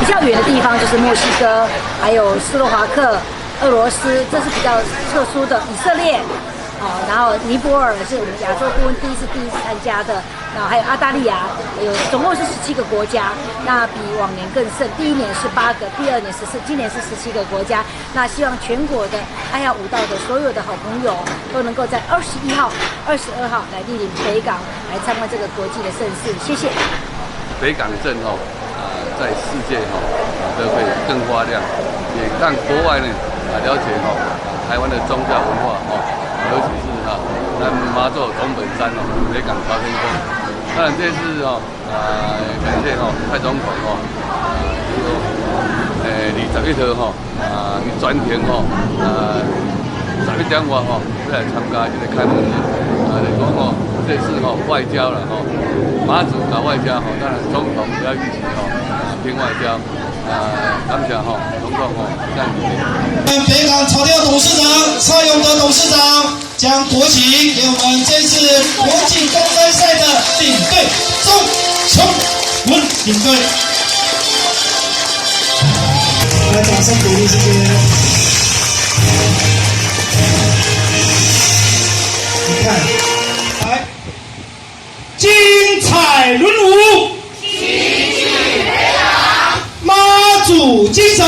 比较远的地方就是墨西哥，还有斯洛伐克、俄罗斯，这是比较特殊的。以色列，然后尼泊尔是我们亚洲顾问第一次参加的，然后还有澳大利亚，总共是17个国家，那比往年更胜。第一年是8个，第二年14，今年是17个国家。那希望全国的爱好舞蹈的所有的好朋友都能够在21号、22号来莅临北港来参观这个国际的盛事。谢谢。北港镇在世界都会更发亮，也让国外呢了解台湾的宗教文化尤其是咱妈祖总本山北港朝天宫。当然这次感谢蔡总统21号伊专程11点外要来参加这个开幕式，就讲这次外交了马祖搞外交当然总统也要一起拼外交。感谢总统北港草料董事长蔡永德董事长将国旗给我们这次国际公开赛的领队钟琼文领队，来掌声鼓励，谢谢。你看，来，精彩轮舞。妈祖精神。